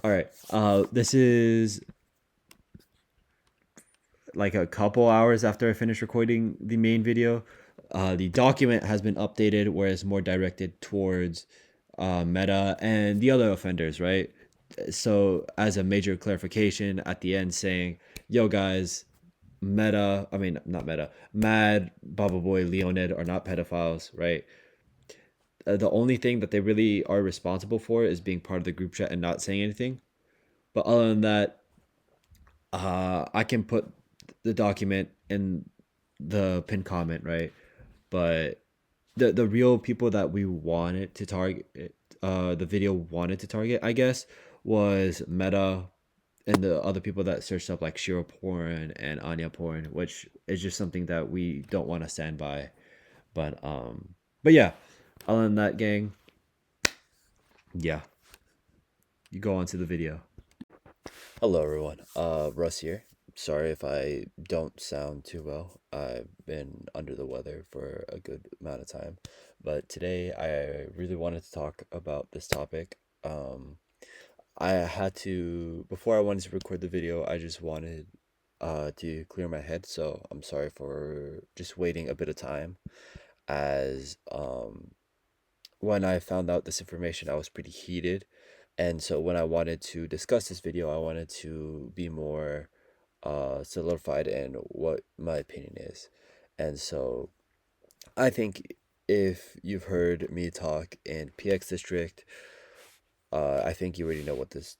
All right. This is like a couple hours after I finished recording the main video. The document has been updated where it's more directed towards Meta and the other offenders, right? So, as a major clarification at the end, saying, yo, guys, Meta, I mean, not Meta, Mad, Baba Boy, Leonid are not pedophiles, right? The only thing that they really are responsible for is being part of the group chat and not saying anything. But other than that, I can put the document in the pinned comment, right? But the real people that we wanted to target, the video wanted to target, I guess, was Meta and the other people that searched up like Shiro porn and Anya porn, which is just something that we don't want to stand by. But yeah, other than that, gang, yeah, you go on to the video. Hello, everyone. Russ here. Sorry if I don't sound too well. I've been under the weather for a good amount of time, but today I really wanted to talk about this topic. I had to before I wanted to record the video. I just wanted to clear my head, so I'm sorry for just waiting a bit of time. As when I found out this information, I was pretty heated. And so when I wanted to discuss this video, I wanted to be more solidified in what my opinion is. And so I think if you've heard me talk in PX District, I think you already know what this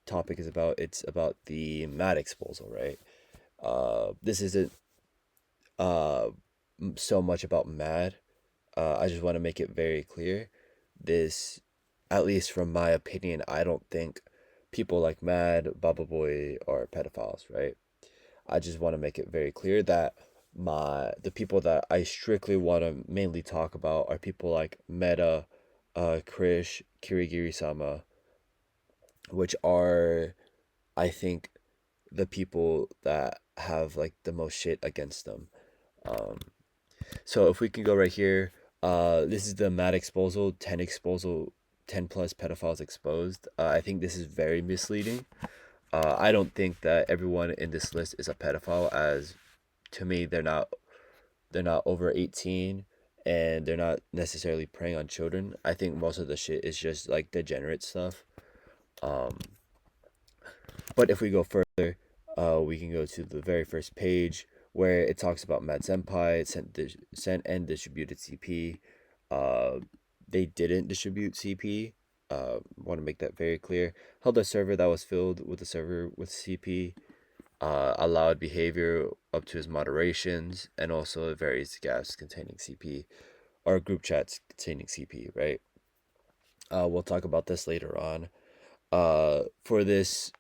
topic is about. It's about the mat exposal, right? This isn't uh, so much about mad. I just want to make it very clear. This, at least from my opinion, I don't think people like Mad, Baba Boy are pedophiles, right? I just want to make it very clear that the people that I strictly want to mainly talk about are people like Meta, Krish, Kirigiri Sama, which are, I think, the people that have like the most shit against them. Um, So if we can go right here, this is the Mad exposal, 10 plus pedophiles exposed. I think this is very misleading. I don't think that everyone in this list is a pedophile, as to me they're not over 18 and they're not necessarily preying on children. I think most of the shit is just like degenerate stuff. Um, but if we go further, we can go to the very first page where it talks about Mad Senpai sent and distributed CP. Uh, they didn't distribute CP. Want to make that very clear. Held a server that was filled with a server with CP. Allowed behavior up to his moderations, and also various gaps containing CP or group chats containing CP. Right. We'll talk about this later on. For this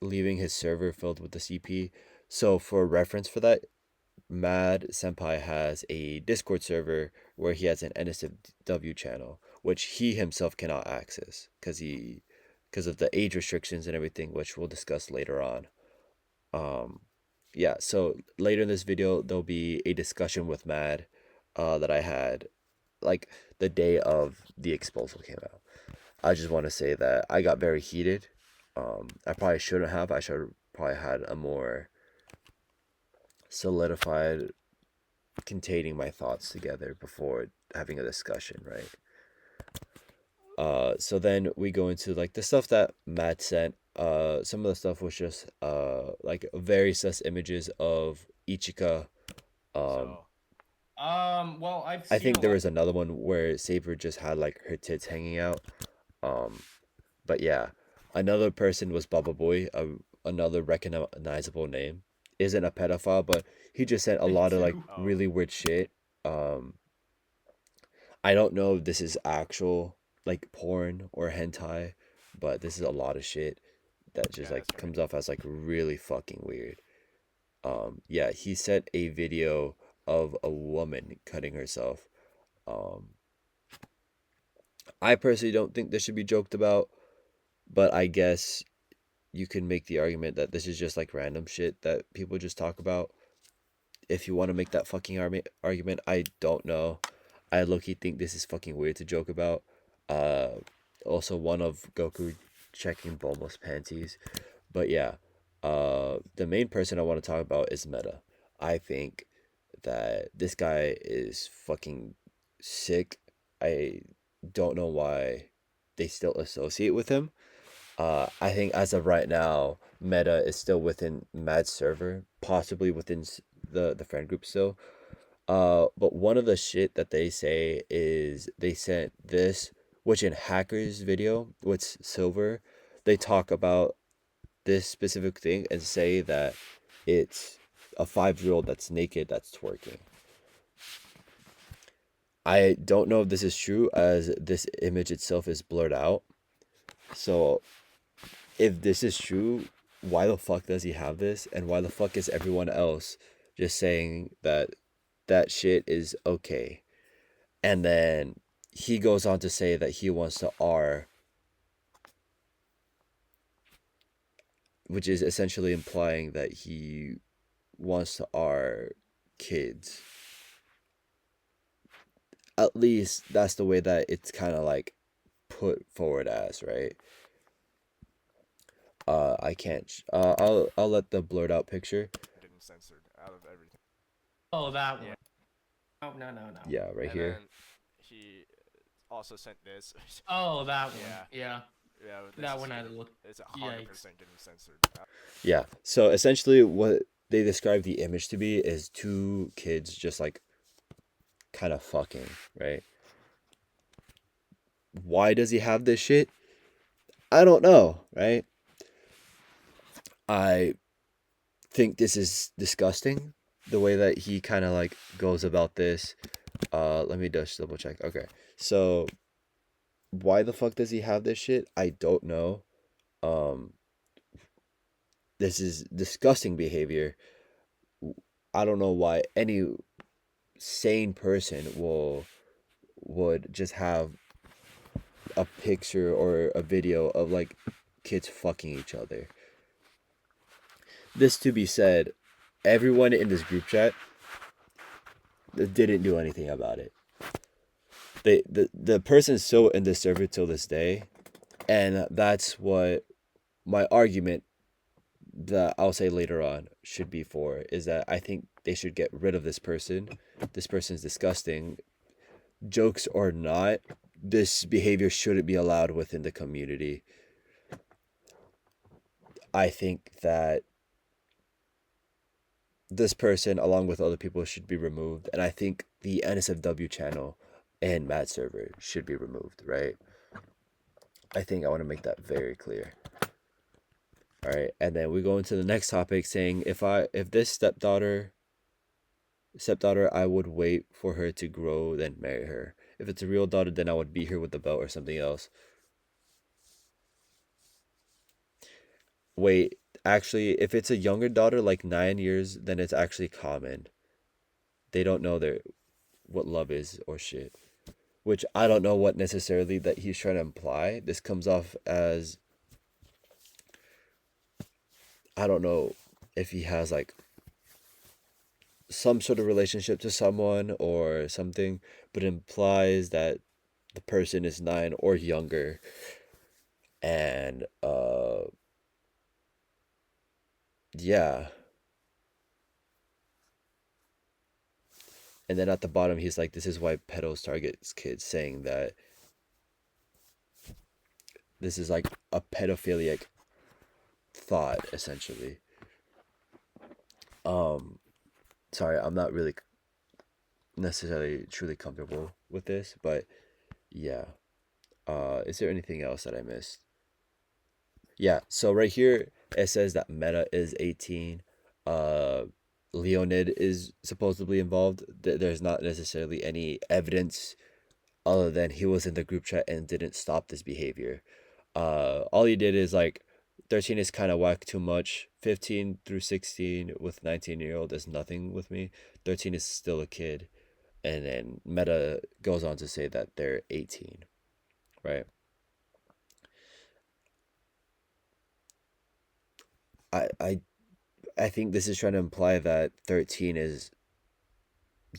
leaving his server filled with the CP. So for reference for that, Mad Senpai has a Discord server where he has an NSFW channel, which he himself cannot access because of the age restrictions and everything, which we'll discuss later on. Um, yeah. So later in this video, there'll be a discussion with Mad, that I had, like the day of the exposal came out. I just want to say that I got very heated. I probably shouldn't have. I should probably had a more solidified containing my thoughts together before having a discussion, right? So then we go into like the stuff that Matt sent. Some of the stuff was just like very sus images of Ichika. Um, So, well, I've I seen a think there lot. was another one where Saber just had like her tits hanging out. Um, but yeah, another person was Baba Boy, another recognizable name. Isn't a pedophile, but he just said a Me lot of like too. Oh, really weird shit. Um, I don't know if this is actual like porn or hentai, but this is a lot of shit that just yeah, like that's right. comes off as like really fucking weird. Yeah, he sent a video of a woman cutting herself. Um, I personally don't think this should be joked about, but I guess you can make the argument that this is just like random shit that people just talk about. If you want to make that fucking argument, I don't know. I low key think this is fucking weird to joke about. Uh, also one of Goku checking Bulma's panties. But yeah, the main person I want to talk about is Meta. I think that this guy is fucking sick. I don't know why they still associate with him. I think as of right now, Meta is still within Mad's server, possibly within the friend group still. But one of the shit that they say is they sent this, which in Hacker's video, what's Silver, they talk about this specific thing and say that it's a 5-year-old that's naked that's twerking. I don't know if this is true, as this image itself is blurred out. So if this is true, why the fuck does he have this? And why the fuck is everyone else just saying that that shit is okay? And then he goes on to say that he wants to R, which is essentially implying that he wants to R kids. At least that's the way that it's kind of like put forward as, right? I can't. I'll let the blurred out picture. Getting censored out of everything. Oh, that Yeah. one. Oh, no. Yeah, right And here. then he also sent this. Oh, that one. Yeah. Yeah. Yeah, but That this one is I getting- look. It's Yikes. 100% getting censored. Yeah. So essentially, what they describe the image to be is two kids just like kind of fucking, right? Why does he have this shit? I don't know, right? I think this is disgusting, the way that he kind of like goes about this. Let me just double check. Okay. So why the fuck does he have this shit? I don't know. This is disgusting behavior. I don't know why any sane person would just have a picture or a video of like kids fucking each other. This to be said, everyone in this group chat didn't do anything about it. The person's still in this server till this day, and that's what my argument that I'll say later on should be for, is that I think they should get rid of this person. This person's disgusting. Jokes or not, this behavior shouldn't be allowed within the community. I think that this person, along with other people, should be removed, and I think the NSFW channel and Mad server should be removed, right? I think I want to make that very clear. All right, and then we go into the next topic, saying if this stepdaughter, I would wait for her to grow, then marry her. If it's a real daughter, then I would beat her with the belt or something else. Wait, actually, if it's a younger daughter, like 9 years, then it's actually common. They don't know what love is or shit. Which I don't know what necessarily that he's trying to imply. This comes off as, I don't know if he has like some sort of relationship to someone or something, but implies that the person is 9 or younger. And yeah. And then at the bottom he's like, this is why pedos targets kids, saying that this is like a pedophilic thought, essentially. Sorry, I'm not really necessarily truly comfortable with this, but yeah. Is there anything else that I missed? Yeah, so right here it says that Meta is 18. Leonid is supposedly involved. There's not necessarily any evidence other than he was in the group chat and didn't stop this behavior. All he did is like 13 is kind of whack, too much. 15 through 16 with 19-year-old is nothing with me. 13 is still a kid. And then Meta goes on to say that they're 18, right? I think this is trying to imply that 13 is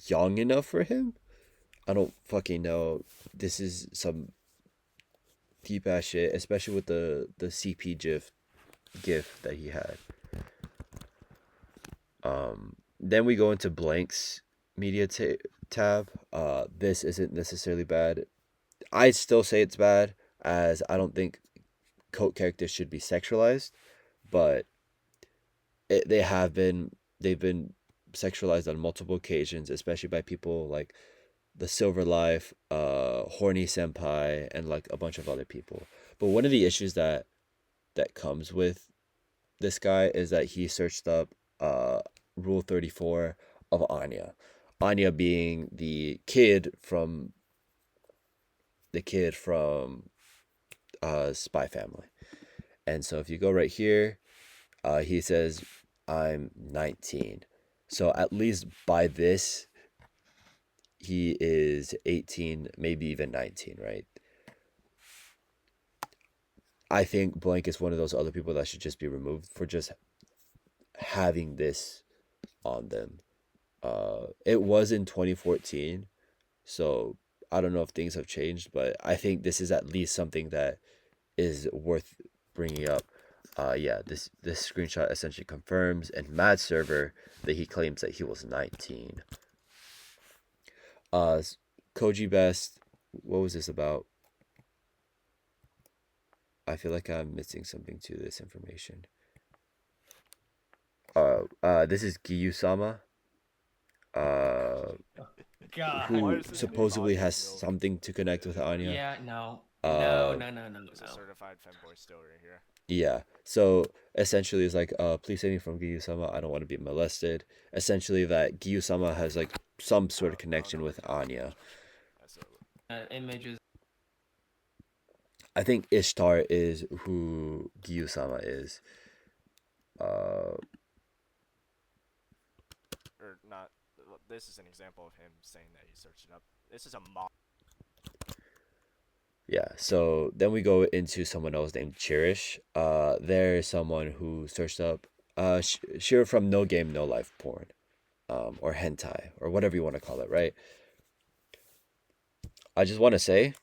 young enough for him. I don't fucking know. This is some deep ass shit, especially with the CP gif that he had. Then we go into Blank's media tab. This isn't necessarily bad. I still say it's bad, as I don't think cult characters should be sexualized, but they've been sexualized on multiple occasions, especially by people like the Silver Life, Horny Senpai, and like a bunch of other people. But one of the issues that comes with this guy is that he searched up Rule 34 of Anya. Anya being the kid from Spy Family. And so if you go right here, he says I'm 19. So at least by this he is 18, maybe even 19, right? I think Blank is one of those other people that should just be removed for just having this on them. It was in 2014, so I don't know if things have changed, but I think this is at least something that is worth bringing up. Yeah, this screenshot essentially confirms in Mad server that he claims that he was 19. Uh, Koji Best, what was this about? I feel like I'm missing something to this information. This is Giyu-sama. God. Why Who is his name supposedly Anya has still? something to connect with Anya. Yeah, no. Uh, No. He's a certified femboy still right here. yeah. So essentially, it's like, please save me from Giyu-sama. I don't want to be molested. Essentially, that Giyu-sama has like some sort of connection with Anya. That's a, Images. I think Ishtar is who Giyu-sama is. or not. This is an example of him saying that he searched it up. This is a mock. Yeah, so then we go into someone else named Cherish. There's someone who searched up Shiro from No Game No Life porn, or hentai, or whatever you want to call it, right? I just want to say,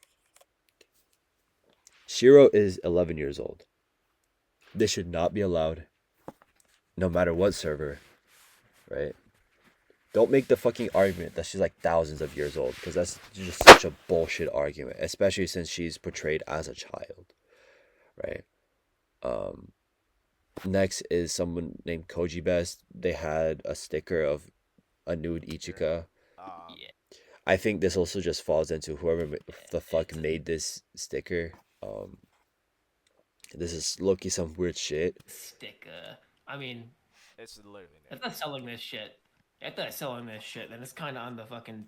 Shiro is 11 years old. This should not be allowed, no matter what server, right? Don't make the fucking argument that she's like thousands of years old, because that's just such a bullshit argument, especially since she's portrayed as a child, right? Next is someone named Koji Best. They had a sticker of a nude Ichika. Yeah. I think this also just falls into whoever the fuck made this sticker. This is low-key some weird shit. Sticker. I mean, It's literally if name. they're selling this shit, then it's kind of on the fucking.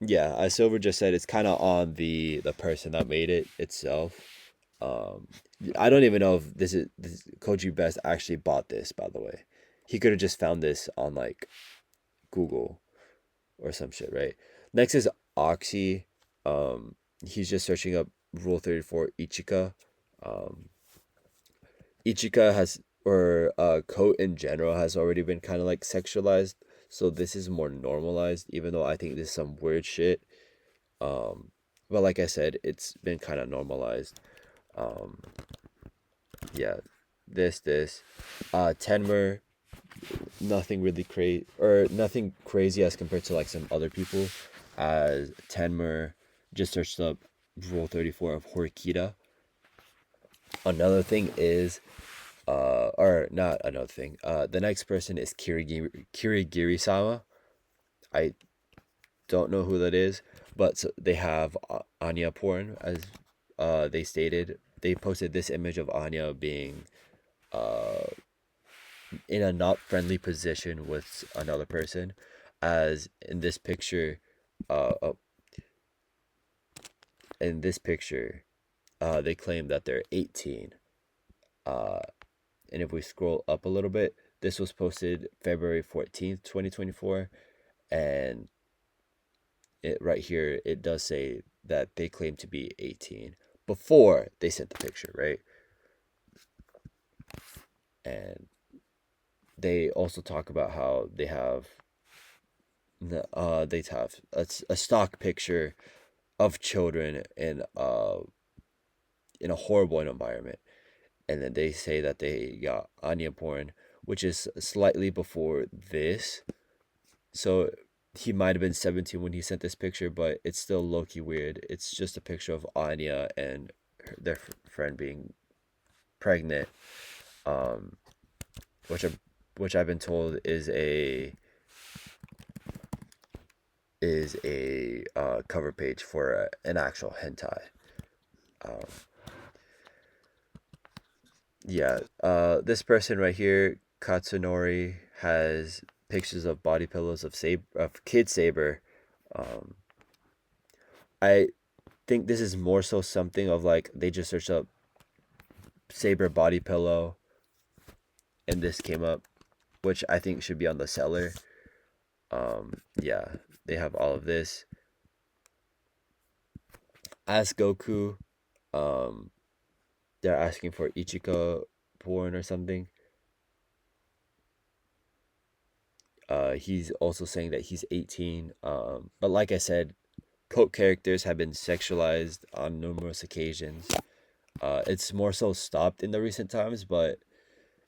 Yeah, as Silver just said, it's kind of on the person that made it itself. I don't even know if this Koji Best actually bought this. By the way, he could have just found this on like Google or some shit, right? Next is Oxy. He's just searching up Rule 34 Ichika. Ichika has, or Coat in general has already been kind of like sexualized, so this is more normalized, even though I think this is some weird shit. But like I said, it's been kind of normalized. Yeah, this Tenmer, nothing really crazy, or nothing crazy as compared to like some other people, as Tenmer just searched up Rule 34 of Horikita. Another thing is, or not another thing, the next person is Kirigiri-sama. I don't know who that is, but they have Anya porn, as they stated. They posted this image of Anya being in a not friendly position with another person, as in this picture, uh, uh, they claim that they're 18. And if we scroll up a little bit, this was posted February 14th, 2024, and it right here, it does say that they claim to be 18 before they sent the picture, right? And they also talk about how they have a stock picture of children in in a horrible environment. And then they say that they got Anya porn, which is slightly before this. So he might have been 17 when he sent this picture, but it's still low-key weird. It's just a picture of Anya and their friend being pregnant, um, which I, which I've been told is a cover page for an actual hentai. Um, yeah, this person right here, Katsunori, has pictures of body pillows of Kid Saber. Um, I think this is more so something of like they just searched up Saber body pillow and this came up, which I think should be on the seller. Yeah, they have all of this. Ask Goku, um, they're asking for Ichika porn or something. He's also saying that he's 18. But like I said, coat characters have been sexualized on numerous occasions. It's more so stopped in the recent times, but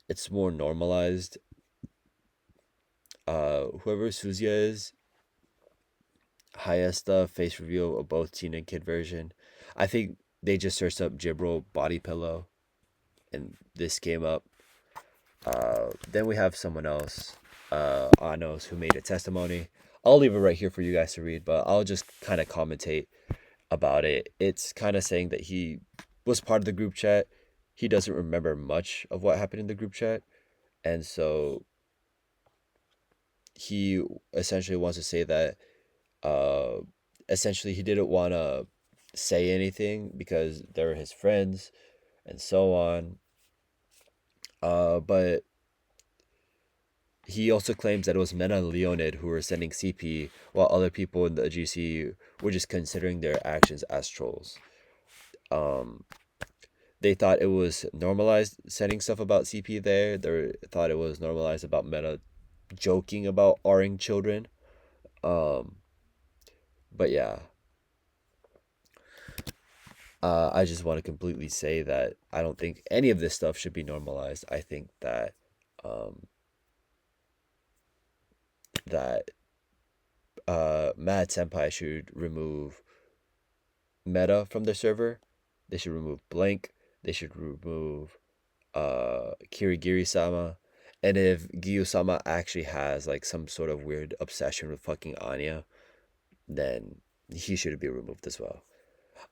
it's more normalized. Whoever Suzuya is, Hyesta face reveal of both teen and kid version. I think they just searched up Gibral body pillow, and this came up. Then we have someone else, Anos, who made a testimony. I'll leave it right here for you guys to read, but I'll just kind of commentate about it. It's kind of saying that he was part of the group chat. He doesn't remember much of what happened in the group chat, and so he essentially wants to say that essentially he didn't want to say anything because they were his friends and so on. But he also claims that it was Mena and Leonid who were sending CP, while other people in the GC were just considering their actions as trolls. They thought it was normalized sending stuff about CP there. They thought it was normalized about Meta joking about R-ing children. But yeah, I just want to completely say that I don't think any of this stuff should be normalized. I think that that Mad Senpai should remove Meta from their server. They should remove Blank. They should remove Kirigiri-sama. And if Giyu-sama actually has like some sort of weird obsession with fucking Anya, then he should be removed as well.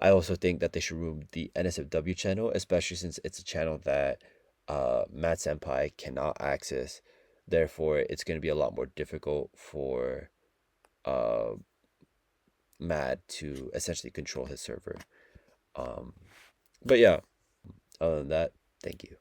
I also think that they should remove the NSFW channel, especially since it's a channel that Matt Senpai cannot access. Therefore, it's going to be a lot more difficult for uh, Matt to essentially control his server. But yeah, other than that, thank you.